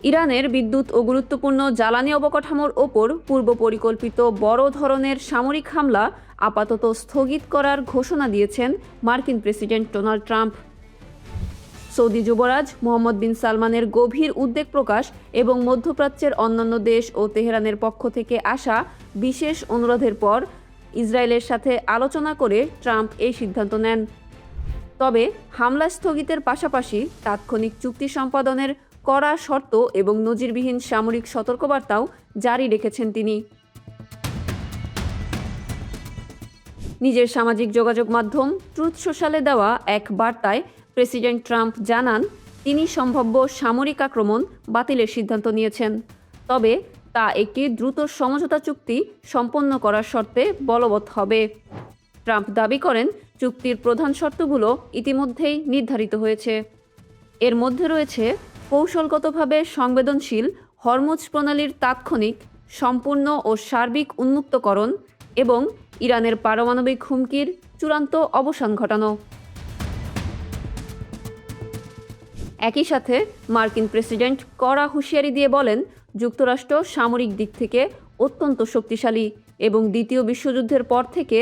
ইরানের বিদ্যুৎ ও গুরুত্বপূর্ণ জ্বালানি অবকাঠামোর ওপর পূর্ব পরিকল্পিত বড় ধরনের সামরিক হামলা আপাতত স্থগিত করার ঘোষণা দিয়েছেন মার্কিন প্রেসিডেন্ট ডোনাল্ড ট্রাম্প। সৌদি যুবরাজ মোহাম্মদ বিন সালমানের গভীর উদ্বেগ প্রকাশ এবং মধ্যপ্রাচ্যের অন্যান্য দেশ ও তেহরানের পক্ষ থেকে আসা বিশেষ অনুরোধের পর ইসরায়েলের সাথে আলোচনা করে ট্রাম্প এই সিদ্ধান্ত নেন। তবে হামলা স্থগিতের পাশাপাশি তাৎক্ষণিক চুক্তি সম্পাদনের কড়া শর্ত এবং নজিরবিহীন সামরিক সতর্কবার্তাও জারি রেখেছেন তিনি। নিজের সামাজিক যোগাযোগ মাধ্যম ট্রুথ সোশ্যালে দেওয়া এক বার্তায় প্রেসিডেন্ট ট্রাম্প জানান তিনি সম্ভাব্য সামরিক আক্রমণ বাতিলের সিদ্ধান্ত নিয়েছেন, তবে তা একটি দ্রুত সমঝোতা চুক্তি সম্পন্ন করার শর্তে বলবৎ হবে। ট্রাম্প দাবি করেন চুক্তির প্রধান শর্তগুলো ইতিমধ্যেই নির্ধারিত হয়েছে। এর মধ্যে রয়েছে কৌশলগতভাবে সংবেদনশীল হরমুজ প্রণালীর তাৎক্ষণিক, সম্পূর্ণ ও সার্বিক উন্মুক্তকরণ এবং ইরানের পারমাণবিক হুমকির চূড়ান্ত অবসান ঘটানো। একই সাথে মার্কিন প্রেসিডেন্ট কড়া হুঁশিয়ারি দিয়ে বলেন যুক্তরাষ্ট্র সামরিক দিক থেকে অত্যন্ত শক্তিশালী এবং দ্বিতীয় বিশ্বযুদ্ধের পর থেকে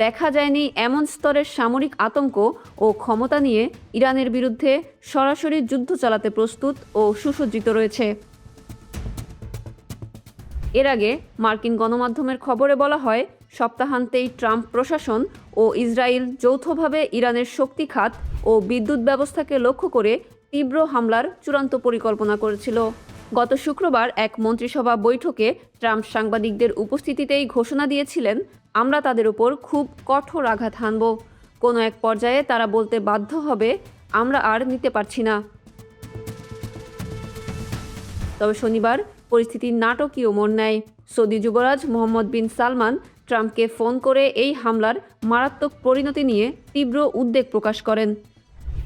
দেখা যায়নি এমন স্তরের সামরিক আতঙ্ক ও ক্ষমতা নিয়ে ইরানের বিরুদ্ধে সরাসরি যুদ্ধ চালাতে প্রস্তুত ও সুসজ্জিত রয়েছে। এর আগে মার্কিন গণমাধ্যমের খবরে বলা হয় সপ্তাহান্তেই ট্রাম্প প্রশাসন ও ইসরায়েল যৌথভাবে ইরানের শক্তি খাত ও বিদ্যুৎ ব্যবস্থাকে লক্ষ্য করে তীব্র হামলার চূড়ান্ত পরিকল্পনা করেছিল। গত শুক্রবার এক মন্ত্রিসভা বৈঠকে ট্রাম্প সাংবাদিকদের উপস্থিতিতেই ঘোষণা দিয়েছিলেন, আমরা তাদের উপর খুব কঠোর আঘাত হানব। কোনো এক পর্যায়ে তারা বলতে বাধ্য হবে, আমরা আর নিতে পারছি না। তবে শনিবার পরিস্থিতি নাটকীয় মোড় নেয়। সৌদি যুবরাজ মোহাম্মদ বিন সালমান ট্রাম্পকে ফোন করে এই হামলার মারাত্মক পরিণতি নিয়ে তীব্র উদ্বেগ প্রকাশ করেন।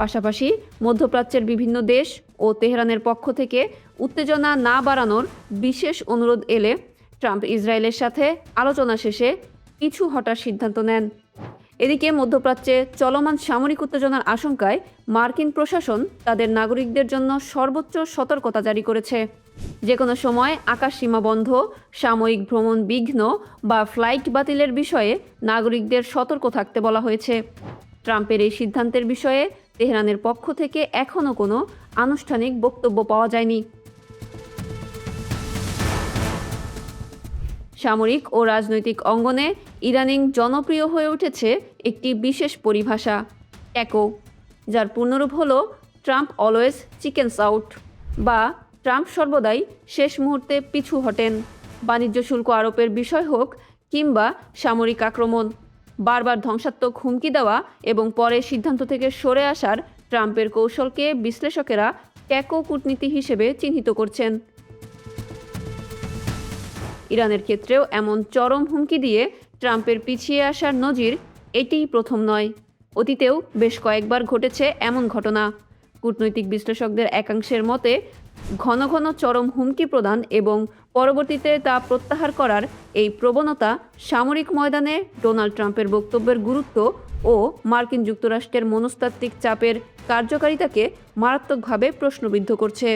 পাশাপাশি মধ্যপ্রাচ্যের বিভিন্ন দেশ ও তেহরানের পক্ষ থেকে উত্তেজনা না বাড়ানোর বিশেষ অনুরোধ এলে ট্রাম্প ইসরায়েলের সাথে আলোচনা শেষে পিছু হটার সিদ্ধান্ত নেন। এদিকে মধ্যপ্রাচ্যে চলমান সামরিক উত্তেজনার আশঙ্কায় মার্কিন প্রশাসন তাদের নাগরিকদের জন্য সর্বোচ্চ সতর্কতা জারি করেছে। যে কোনো সময় আকাশসীমা বন্ধ, সাময়িক ভ্রমণ বিঘ্ন বা ফ্লাইট বাতিলের বিষয়ে নাগরিকদের সতর্ক থাকতে বলা হয়েছে। ট্রাম্পের এই সিদ্ধান্তের বিষয়ে তেহরানের পক্ষ থেকে এখনও কোনো আনুষ্ঠানিক বক্তব্য পাওয়া যায়নি। সামরিক ও রাজনৈতিক অঙ্গনে ইদানিং জনপ্রিয় হয়ে উঠেছে একটি বিশেষ পরিভাষা ট্যাকো, যার পূর্ণরূপ হল ট্রাম্প অলওয়েজ চিকেনস আউট বা ট্রাম্প সর্বদাই শেষ মুহূর্তে পিছু হটেন। বাণিজ্য শুল্ক আরোপের বিষয় হোক কিংবা সামরিক আক্রমণ, বারবার ধ্বংসাত্মক হুমকি দেওয়া এবং পরে সিদ্ধান্ত থেকে সরে আসার ট্রাম্পের কৌশলকে বিশ্লেষকেরা ট্যাকো কূটনীতি হিসেবে চিহ্নিত করছেন। ইরানের ক্ষেত্রেও এমন চরম হুমকি দিয়ে ট্রাম্পের পিছিয়ে আসার নজির এটিই প্রথম নয়। অতীতেও বেশ কয়েকবার ঘটেছে এমন ঘটনা। কূটনৈতিক বিশ্লেষকদের একাংশের মতে ঘন ঘন চরম হুমকি প্রদান এবং পরবর্তীতে তা প্রত্যাহার করার এই প্রবণতা সামরিক ময়দানে ডোনাল্ড ট্রাম্পের বক্তব্যের গুরুত্ব ও মার্কিন যুক্তরাষ্ট্রের মনস্তাত্ত্বিক চাপের কার্যকারিতাকে মারাত্মকভাবে প্রশ্নবিদ্ধ করছে।